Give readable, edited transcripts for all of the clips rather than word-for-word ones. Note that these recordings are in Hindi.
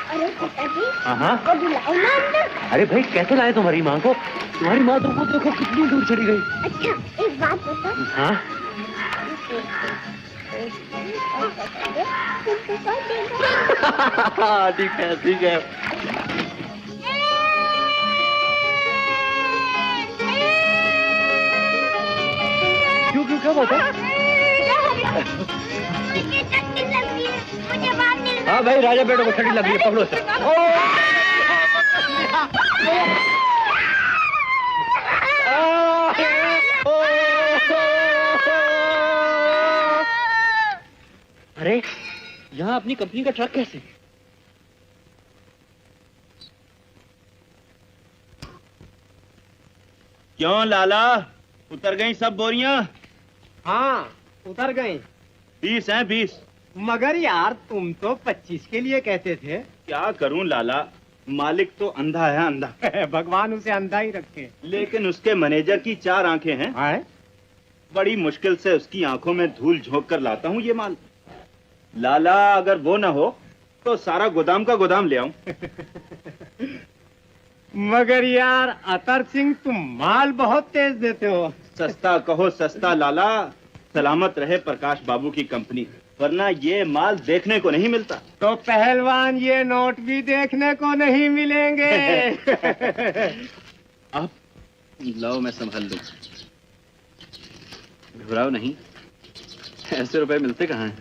अरे पिताजी, हाँ वो बुलाओ ना अंदर। अरे भाई कैसे लाए तुम्हारी माँ को? तुम्हारी माँ तुमको देखो कितनी दूर चली गई। अच्छा एक बात बता। हाँ ठीक है ठीक है। क्यों क्यों क्या बात है? हाँ भाई राजा बेटो को छड़ी लगी है, पकड़ो से। अरे यहाँ अपनी कंपनी का ट्रक कैसे? क्यों लाला, उतर गई सब बोरियां? हाँ उतर गई। 20 हैं 20। मगर यार तुम तो 25 के लिए कहते थे। क्या करूं लाला, मालिक तो अंधा है अंधा। भगवान उसे अंधा ही रखे। लेकिन उसके मैनेजर की 4 आंखें हैं। है? बड़ी मुश्किल से उसकी आंखों में धूल झोंक कर लाता हूँ ये माल। लाला अगर वो न हो तो सारा गोदाम का गोदाम ले आऊं। मगर यार अतर सिंह तुम माल बहुत तेज देते हो। सस्ता कहो सस्ता लाला, सलामत रहे प्रकाश बाबू की कंपनी, वरना ये माल देखने को नहीं मिलता। तो पहलवान ये नोट भी देखने को नहीं मिलेंगे। अब लाओ मैं संभाल लूं। घबराओ नहीं, ऐसे रुपए मिलते कहाँ हैं?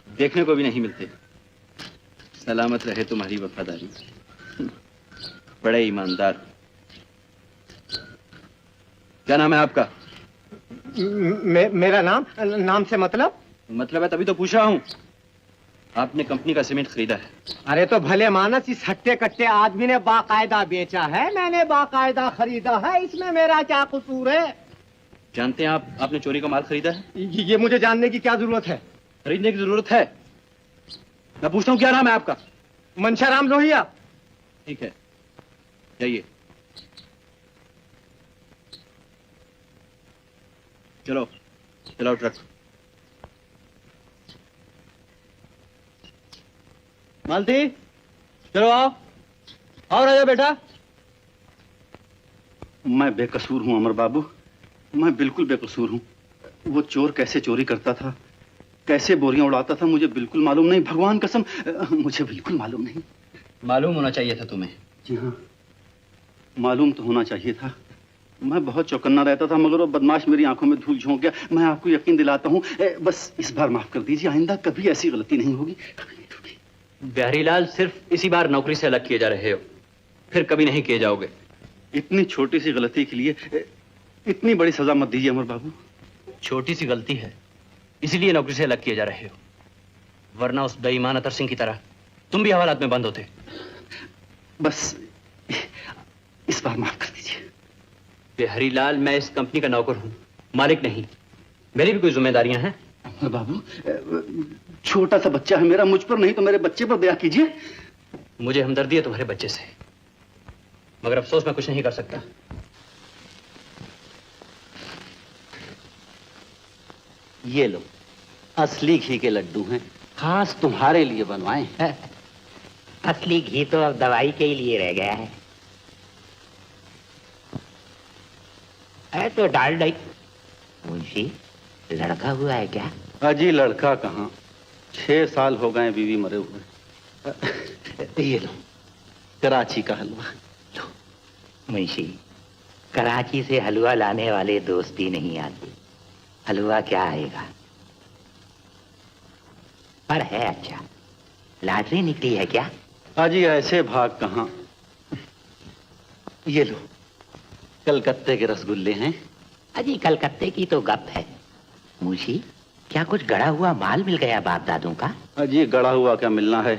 देखने को भी नहीं मिलते। सलामत रहे तुम्हारी वफादारी, बड़े ईमानदार। क्या नाम है आपका? मेरा नाम? नाम से मतलब है तभी तो पूछ रहा हूँ। आपने कंपनी का सीमेंट खरीदा है? अरे तो भले मानस इस हट्टे कट्टे आदमी ने बाकायदा बेचा है, मैंने बाकायदा खरीदा है, इसमें मेरा क्या कसूर है? जानते हैं आप आपने चोरी का माल खरीदा है? ये मुझे जानने की क्या जरूरत है? खरीदने की जरूरत है। मैं पूछता हूँ क्या नाम है आपका? मनशाराम लोहिया। ठीक है, जाइए। चलो चलाओ ट्रक। मालती चलो आओ। आओ राजा बेटा। मैं बेकसूर हूं अमर बाबू, मैं बिल्कुल बेकसूर हूं। वो चोर कैसे चोरी करता था, कैसे बोरियां उड़ाता था, मुझे बिल्कुल मालूम नहीं। भगवान कसम मुझे बिल्कुल मालूम नहीं। मालूम होना चाहिए था तुम्हें। जी हाँ, मालूम तो होना चाहिए था। मैं बहुत चौकन्ना रहता था, मगर वो बदमाश मेरी आंखों में धूल झोंक गया। मैं आपको यकीन दिलाता हूँ, बस इस बार माफ कर दीजिए, आइंदा कभी ऐसी गलती नहीं होगी। बिहारीलाल, सिर्फ इसी बार नौकरी से अलग किए जा रहे हो, फिर कभी नहीं किए जाओगे। इतनी छोटी सी गलती के लिए इतनी बड़ी सजा मत दीजिए अमर बाबू। छोटी सी गलती है, इसीलिए नौकरी से अलग किए जा रहे हो, वरना उस बेईमान अतर सिंह की तरह तुम भी हवालात में बंद होते। बस इस बार माफ कर दीजिए। बिहारीलाल, मैं इस कंपनी का नौकर हूं, मालिक नहीं। मेरी भी कोई जिम्मेदारियां हैं। अमर बाबू, छोटा सा बच्चा है मेरा, मुझ पर नहीं तो मेरे बच्चे पर दया कीजिए। मुझे हमदर्दी है तुम्हारे बच्चे से, मगर अफसोस मैं कुछ नहीं कर सकता। ये लो, असली घी के लड्डू हैं, खास तुम्हारे लिए बनवाए हैं। असली घी तो अब दवाई के ही लिए रह गया है। अरे तो डाल दई। मुंशी, लड़का हुआ है क्या? अजी लड़का कहाँ, 6 साल हो गए बीवी मरे हुए। ये लो, कराची का हलवा लो। मुंशी, कराची से हलवा लाने वाले दोस्ती नहीं आते, हलवा क्या आएगा। पर है अच्छा, लॉटरी निकली है क्या? अजी ऐसे भाग कहाँ। ये लो, कलकत्ते के रसगुल्ले हैं। अजी कलकत्ते की तो गप है। मुंशी, क्या कुछ गड़ा हुआ माल मिल गया बाप दादों का? अजी गड़ा हुआ क्या मिलना है,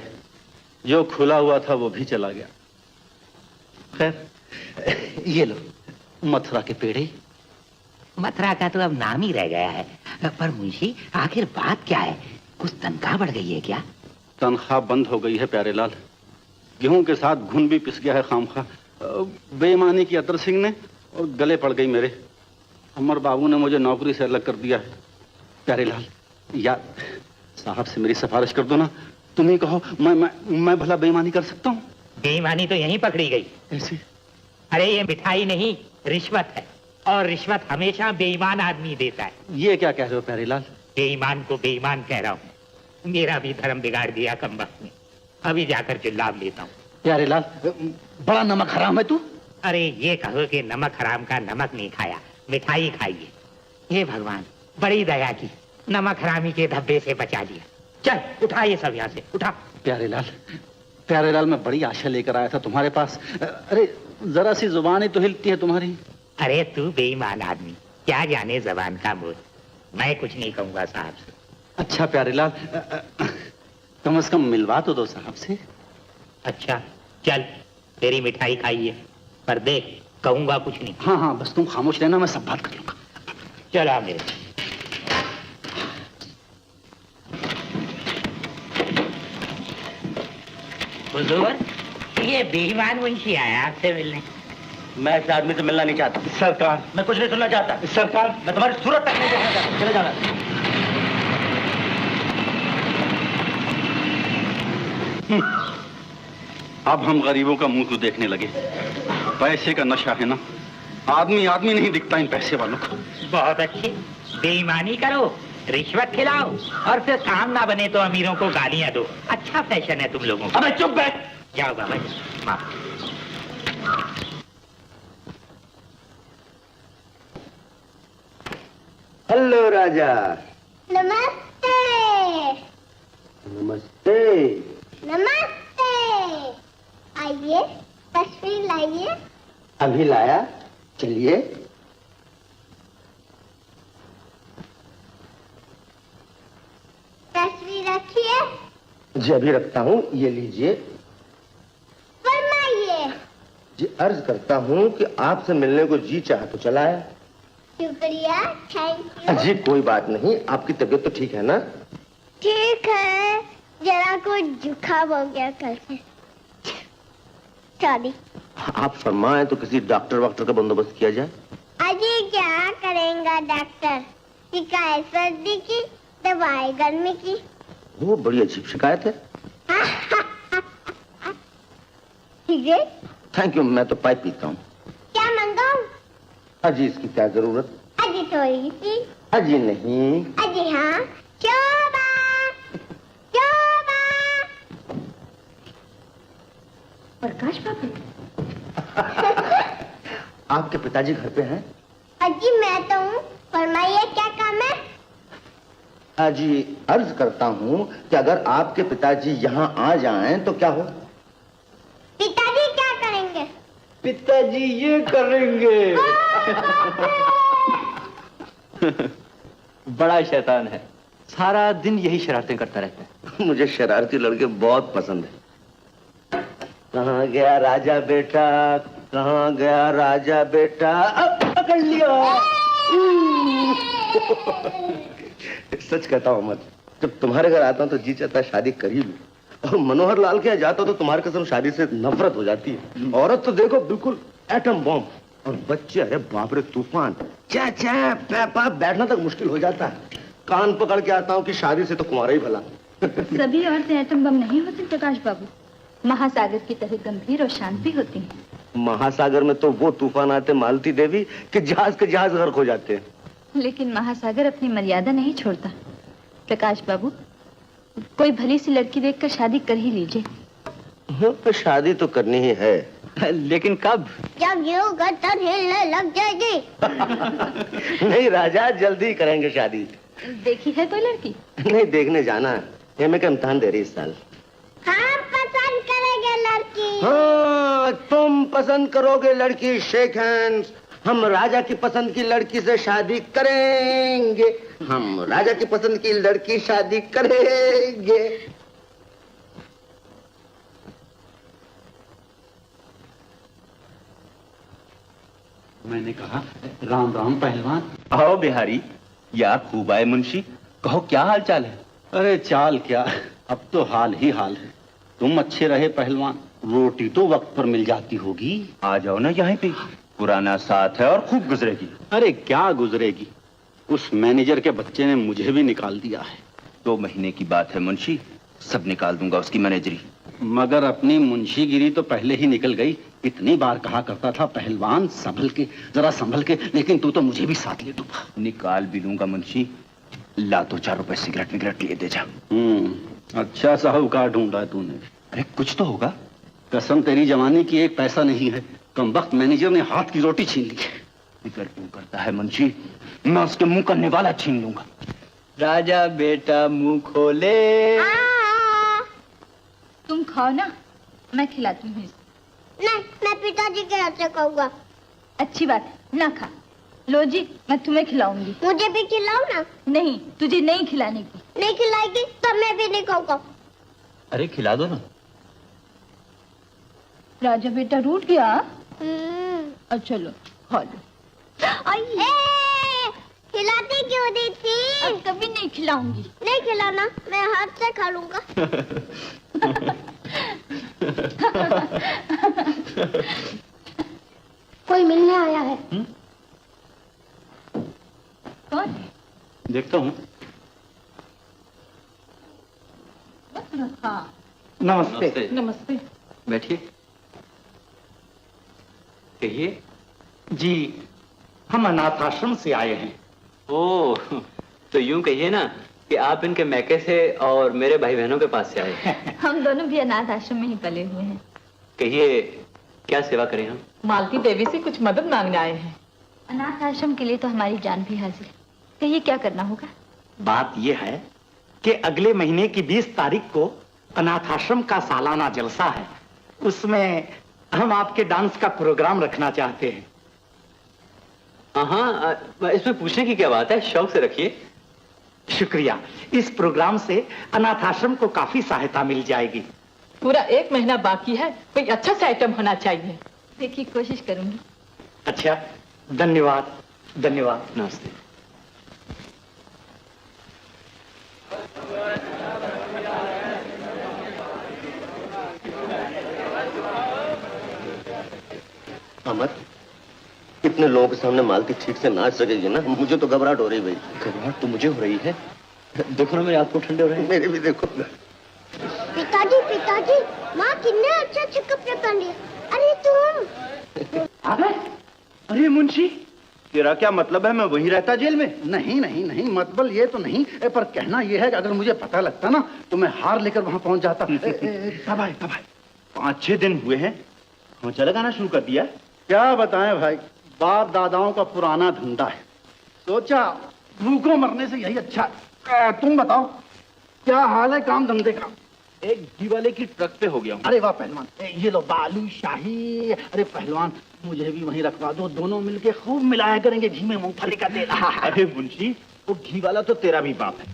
जो खुला हुआ था वो भी चला गया। खैर ये लो, मथुरा के पेड़े। मथुरा का तो अब नाम ही रह गया है। पर मुंशी, आखिर बात क्या है, कुछ तनख्वाह बढ़ गई है क्या? तनख्वाह बंद हो गई है प्यारेलाल, गेहूं के साथ घुन भी पिस गया है खामखा। बेईमानी की अतर सिंह ने और गले पड़ गई मेरे। अमर बाबू ने मुझे नौकरी से अलग कर दिया है। प्यारेलाल यार, साहब से मेरी सिफारिश कर दो ना, तुम ही कहो, मैं भला बेईमानी कर सकता हूँ? बेईमानी तो यहीं पकड़ी गई। कैसे? अरे ये मिठाई नहीं, रिश्वत है, और रिश्वत हमेशा बेईमान आदमी देता है। ये क्या कह रहे हो प्यारेलाल? बेईमान को बेईमान कह रहा हूँ। मेरा भी धर्म बिगाड़ दिया कमबख्त ने। अभी जाकर जुल्लाब लेता हूँ। प्यारेलाल, बड़ा नमक हराम है तू। अरे ये कहो कि नमक हराम का नमक नहीं खाया, मिठाई खाइए। हे भगवान, बड़ी दया की, नमक हरामी के धब्बे से बचा दिया। चल उठा ये सब यहाँ से, उठा। प्यारेलाल, मैं बड़ी आशा लेकर आया था तुम्हारे पास। अरे जरा सी जुबान ही तो हिलती है तुम्हारी। अरे तू बेईमान आदमी, क्या जाने जबान का मोल। मैं कुछ नहीं कहूंगा साहब से। अच्छा प्यारेलाल, कम से कम मिलवा तो दो साहब से। अच्छा चल, तेरी मिठाई खाइए, पर देख कहूंगा कुछ नहीं। हाँ हाँ, बस तुम खामोश रहना, मैं सब बात कर लूंगा। चला मेरे। हुजूर, ये बेईमान मुंशी आया आपसे मिलने। मैं इस आदमी से मिलना नहीं चाहता। सरकार, मैं कुछ नहीं सुनना चाहता। सरकार, मैं तुम्हारी सूरत तक नहीं देखना चाहता। चले जाना। अब हम गरीबों का मुंह क्यों देखने लगे? पैसे का नशा है ना, आदमी आदमी नहीं दिखता इन पैसे वालों को। बहुत अच्छी, बेईमानी करो, रिश्वत खिलाओ, और फिर काम ना बने तो अमीरों को गालियां दो। अच्छा फैशन है तुम लोगों का। अबे चुप बैठ। जाओ बाबा जी, माफ। हेलो राजा। नमस्ते। नमस्ते। नमस्ते। आइए, तस्वीर लाइए। अभी लाया, चलिए। तस्वीर रखिए। जी अभी रखता हूँ, ये लीजिए। फरमाइए। जी अर्ज करता हूँ कि आपसे मिलने को जी चाह तो चला है। शुक्रिया, थैंक यू। जी कोई बात नहीं, आपकी तबीयत तो ठीक है ना? ठीक है, जरा कुछ जुकाम हो गया कल से। सॉरी। आप फरमाएं तो किसी डॉक्टर वॉक्टर का बंदोबस्त किया जाए। अजी क्या करेंगा डॉक्टर? शिकायत सर्दी की, दवाई गर्मी की। वो बड़ी अजीब शिकायत है। सिगरेट? थैंक यू, मैं तो पाइप पीता हूँ। क्या मंगाऊं? अजी इसकी क्या जरूरत? अजी थोड़ी सी। अजी नहीं। अजी हाँ। शोभा, शोभा। प्रकाश बाबू। आपके पिताजी घर पे हैं? अजी मैं तो हूँ, फरमाइए क्या काम है? अजी अर्ज करता हूँ कि अगर आपके पिताजी यहाँ आ जाएं तो क्या हो? पिताजी क्या करेंगे? पिताजी ये करेंगे। बड़ा शैतान है, सारा दिन यही शरारतें करता रहता है। मुझे शरारती लड़के बहुत पसंद है। कहाँ गया राजा बेटा, कहाँ गया राजा बेटा? अब पकड़ लिया। सच कहता हूँ अहमद, जब तुम्हारे घर आता हूँ तो जी चाहता है शादी कर ही लूं, और मनोहर लाल के यहाँ जाता तो तुम्हारे कसम शादी से नफरत हो जाती है। औरत तो देखो बिल्कुल एटम बॉम्ब, और बच्चे अरे बाप रे तूफान। चा चा पापा बैठना तक मुश्किल हो जाता है। कान पकड़ के आता हूँ कि शादी से तो कुंवारा ही भला। सभी औरतें एटम बम नहीं होती प्रकाश बाबू, महासागर की तरह गंभीर और शांत भी होती हैं। महासागर में तो वो तूफान आते मालती देवी कि जहाज के जहाज गर्क हो जाते हैं। लेकिन महासागर अपनी मर्यादा नहीं छोड़ता। प्रकाश बाबू, कोई भली सी लड़की देखकर शादी कर ही लीजिए। तो शादी तो करनी ही है, लेकिन कब? जब यूं गर्दन हिलने लग जाएगी। नहीं राजा, जल्दी करेंगे शादी। देखी है कोई लड़की? नहीं, देखने जाना है, एमए का इम्तिहान दे रही इस साल। हम पसंद करेंगे लड़की। हाँ, तुम पसंद करोगे लड़की, शेक हैंड्स। हम राजा की पसंद की लड़की से शादी करेंगे। हम राजा की पसंद की लड़की शादी करेंगे। मैंने कहा राम राम पहलवान। आओ बिहारी, या खूब आए मुंशी, कहो क्या हाल चाल है? अरे चाल क्या, अब तो हाल ही हाल है। तुम अच्छे रहे पहलवान, रोटी तो वक्त पर मिल जाती होगी। आ जाओ ना यहाँ पे, पुराना साथ है और खूब गुजरेगी। अरे क्या गुजरेगी, उस मैनेजर के बच्चे ने मुझे भी निकाल दिया है। 2 महीने की बात है मुंशी, सब निकाल दूंगा उसकी मैनेजरी। मगर अपनी मुंशीगिरी तो पहले ही निकल गई। इतनी बार कहा करता था पहलवान संभल के, जरा संभल के, लेकिन तू तो मुझे भी साथ ले दूंगा। निकाल भी लूंगा मुंशी। ला 2-4 रुपए सिगरेट विगरेट लिए दे जा। अच्छा साहूकार ढूंढा तूने। अरे कुछ तो होगा। कसम तेरी जवानी की 1 पैसा नहीं है। कमबख्त मैनेजर ने हाथ की रोटी छीन ली है। फिक्र क्यों करता है मुंशी, मैं उसके मुंह का निवाला छीन लूंगा। राजा बेटा मुंह खोले। तुम खाओ ना, मैं खिलाती हूँ। नहीं, मैं पिताजी के हाथ से खाऊंगा। अच्छी बात, ना खा। लो जी, मैं तुम्हें खिलाऊंगी। मुझे भी खिलाओ ना। नहीं, तुझे नहीं खिलाने की। नहीं खिलाएगी तो मैं भी नहीं खाऊंगा। अरे खिला दो ना। राजा बेटा रूठ गया। अच्छा लो, खा लो। खिलाती क्यों दी थी? अब कभी नहीं खिलाऊंगी। नहीं खिलाना, मैं हाथ से खा लूंगा। कोई मिलने आया है। कौन? देखता हूँ। हाँ, नमस्ते। नमस्ते। बैठिए। कहिए। जी, हम अनाथ आश्रम से आए हैं। ओह, तो यूं कहिए ना कि आप इनके मैके से और मेरे भाई बहनों के पास से आए। हम दोनों भी अनाथ आश्रम में ही पले हुए हैं। कहिए क्या सेवा करें हम? मालती देवी से कुछ मदद मांगने आए हैं। अनाथ आश्रम के लिए तो हमारी जान भी हाजिर है। कहिए क्या करना होगा? बात यह है कि अगले महीने की 20 तारीख को अनाथ आश्रम का सालाना जलसा है। उसमें हम आपके डांस का प्रोग्राम रखना चाहते हैं। हाँ, इसमें पूछने की क्या बात है, शौक से रखिए। शुक्रिया। इस प्रोग्राम से अनाथ आश्रम को काफी सहायता मिल जाएगी। पूरा 1 महीना बाकी है, कोई अच्छा सा आइटम होना चाहिए। देखिए, कोशिश करूंगी। अच्छा, धन्यवाद। धन्यवाद। नमस्ते। अमर, इतने लोगों के सामने मालती ठीक से नाच सकेगी ना? मुझे तो घबराहट हो रही भाई। घबराहट तो मुझे हो रही है। देखो ना मेरे हाथ को ठंडे हो रहे हैं। मेरे भी देखो। पिताजी, माँ कितने अच्छे अच्छे कपड़े पहन लिए। अरे तुम आ गए? अरे मुंशी, तेरा क्या मतलब है मैं वहीं रहता जेल में? नहीं नहीं नहीं, मतलब ये तो नहीं, पर कहना ये है कि अगर मुझे पता लगता ना तो मैं हार लेकर वहां पहुंच जाता। कब आए? 5-6 दिन हुए हैं, ढोंचा लगाना शुरू कर दिया। क्या बताएं भाई, बाप दादाओं का पुराना धंधा है। सोचा भूखों मरने से यही अच्छा है। तुम बताओ क्या हाल है काम धंधे का? एक घी वाले की ट्रक पे हो गया हूँ। अरे वाह पहलवान, ये लो बालू शाही। अरे पहलवान, मुझे भी वहीं रखवा दो, दोनों मिलके खूब मिलाया करेंगे घी में मूंगफली का तेल। अरे मुंशी, वो घी वाला तो तेरा भी बाप है,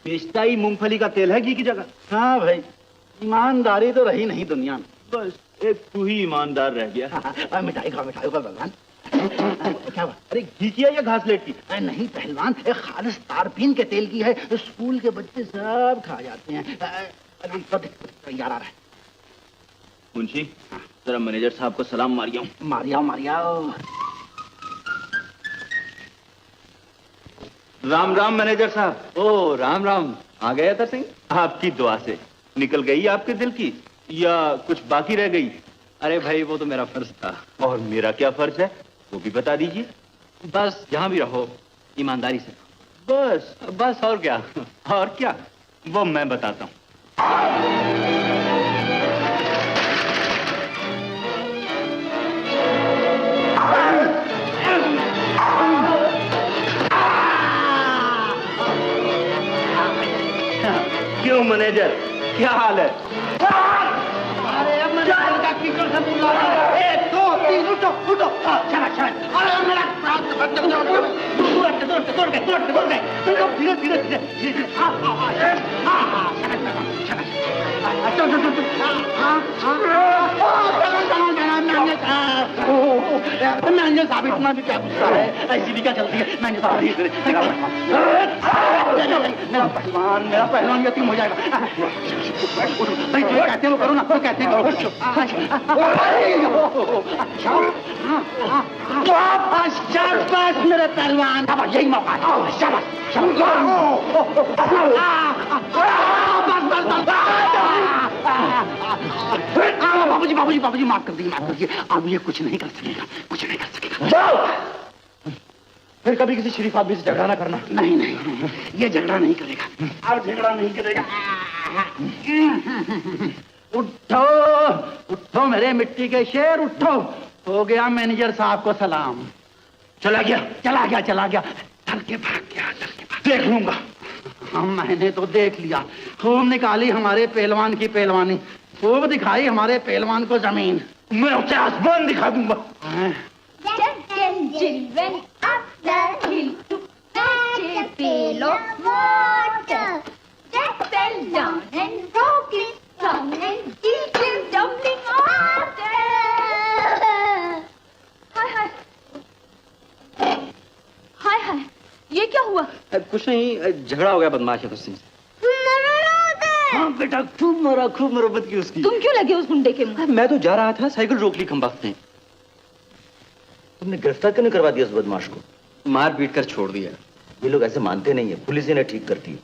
बेचता ही मूंगफली का तेल है घी की जगह। हाँ भाई, ईमानदारी तो रही नहीं दुनिया में। बस एक तू ही ईमानदार रह गया। मिठाई खाओ पहलवान। क्या बात? अरे घी की है या घासलेट की? नहीं पहलवान, एक खालिस तारपीन के तेल की है। स्कूल के बच्चे सब खा जाते हैं। यार आ रहा है। मुंशी, जरा मैनेजर साहब को सलाम मारिया हूँ। मारियाओ। राम राम मैनेजर साहब। ओ राम राम, आ गए अतर सिंह? आपकी दुआ से निकल गई आपके दिल की या कुछ बाकी रह गई? अरे भाई, वो तो मेरा फर्ज था। और मेरा क्या फर्ज है वो भी बता दीजिए। बस जहां भी रहो ईमानदारी से। बस और क्या? और क्या, वो मैं बताता हूँ। क्यों मैनेजर, क्या हाल है? अरे अब मैं का कीचड़ से बुला रहा हूं। 1 2 3 उठो। चला। अरे मेरा दौड़ गए। धीरे। मैनेजर साहब, इतना भी क्या गुस्सा है? ऐसी भी क्या चलती है? मैनेजर साहब धीरे। मेरा पहलवान यतीम हो जाएगा। कहते हो करो ना, तो कहते करो। शाबाश मेरे पहलवान, यही मौका है। शाबाश। बाबूजी बाबूजी बाबूजी माफ कर दीजिए अब ये कुछ नहीं कर सकेगा फिर कभी किसी शरीफ आदमी से झगड़ा ना करना। नहीं नहीं नहीं, ये झगड़ा नहीं करेगा, अब झगड़ा नहीं करेगा। उठो उठो मेरे मिट्टी के शेर, उठो। हो गया मैनेजर साहब को सलाम। चला गया डर के भाग गया। देख लूंगा। हाँ मैंने तो देख लिया। खूब निकाली हमारे पहलवान की पहलवानी, खूब दिखाई हमारे पहलवान को जमीन। मैं उसे आसमान दिखा दूंगा। Children up the hill to fetch a pail of water. Jack fell down and broke his tongue and he came tumbling after. हाय ये क्या हुआ? कुछ नहीं, झगड़ा हो गया बदमाश है उससे। हाँ बेटा, खूब मरम्मत की उसकी। तुम क्यों लगे उस गुंडे के मुंह? मैं तो जा रहा था, साइकिल रोक ली खंबात ने। तुमने गिरफ्तार क्यों नहीं करवा दिया उस बदमाश को? मार पीट कर छोड़ दिया। ये लोग ऐसे मानते नहीं है, पुलिस इन्हें ठीक करती है।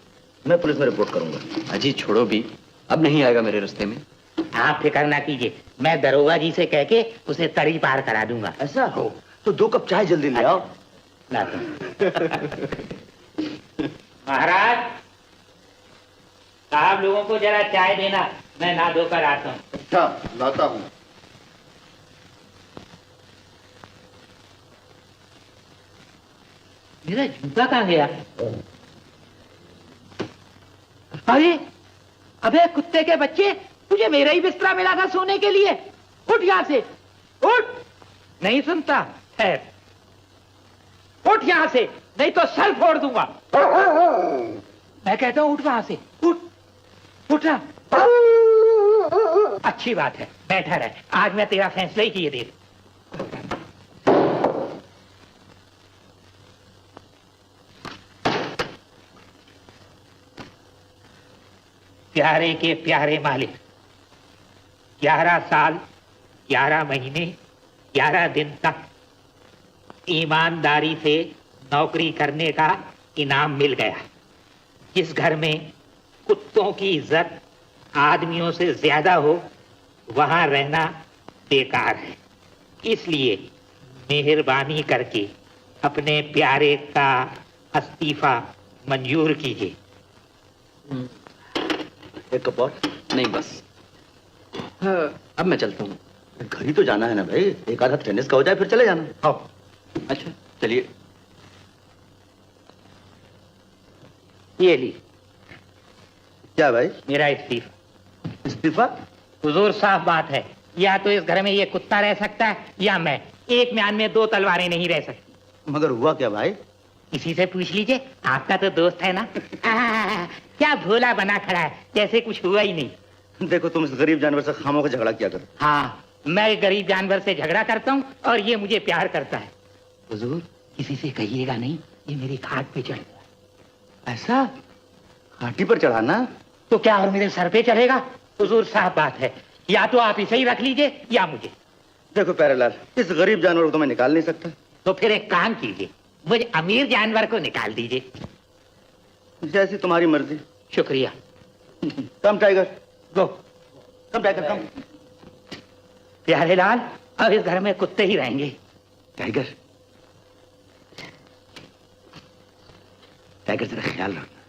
मैं पुलिस में रिपोर्ट करूंगा। अजी छोड़ो भी, अब नहीं आएगा मेरे रास्ते में। आप फिक्र ना कीजिए, मैं दरोगा जी से कह के उसे तरी पार करा दूंगा। ऐसा हो तो 2 कप चाय जल्दी ले आओ। लाता हूं। महाराज साहब लोगों को जरा चाय देना, मैं नहा धोकर आता हूँ। अच्छा लाता हूँ। मेरा जूता कहाँ गया? अरे अबे कुत्ते के बच्चे, तुझे मेरा ही बिस्तरा मिला था सोने के लिए। उठ यहाँ से, उठ। नहीं सुनता है, उठ यहाँ से, नहीं तो सर फोड़ दूंगा। मैं कहता हूँ उठ वहां से, उठ रहा। अच्छी बात है, बैठा रहे, आज मैं तेरा फैसला ही किए दे। प्यारे के प्यारे मालिक, 11 साल 11 महीने 11 दिन तक ईमानदारी से नौकरी करने का इनाम मिल गया। जिस घर में कुत्तों की इज्जत आदमियों से ज्यादा हो, वहां रहना बेकार है। इसलिए मेहरबानी करके अपने प्यारे का इस्तीफा मंजूर कीजिए। एक कप और? नहीं बस, अब मैं चलता हूँ। घर ही तो जाना है ना भाई, एक आधा टेनिस का हो जाए फिर चले जाना। आओ। अच्छा चलिए। ये ली। क्या भाई? मेरा इस्तीफा। इस्तीफा? हुजूर साफ बात है, या तो इस घर में ये कुत्ता रह सकता है या मैं। एक म्यान में 2 तलवारें नहीं रह सकती। मगर हुआ क्या भाई? किसी से पूछ लीजिए, आपका तो दोस्त है ना। क्या भोला बना खड़ा है, जैसे कुछ हुआ ही नहीं। देखो तुम इस गरीब जानवर से खामों का झगड़ा किया करो। हाँ, मैं गरीब जानवर से झगड़ा करता हूँ और ये मुझे प्यार करता है। हुजूर किसी से कहिएगा नहीं, ये मेरी खाट पे चढ़। ऐसा? खाटी पर चढ़ाना? तो क्या और मेरे सर पे चढ़ेगा? हुजूर साफ बात है, या तो आप इसे ही रख लीजिए या मुझे। देखो प्यारेलाल, इस गरीब जानवर को तो मैं निकाल नहीं सकता। तो फिर एक काम कीजिए, मुझे अमीर जानवर को निकाल दीजिए। जैसी तुम्हारी मर्जी। शुक्रिया। कम टाइगर, गो। कम टाइगर कम। प्यारे लाल, अब इस घर में कुत्ते ही रहेंगे। टाइगर, टाइगर जरा ख्याल रखना।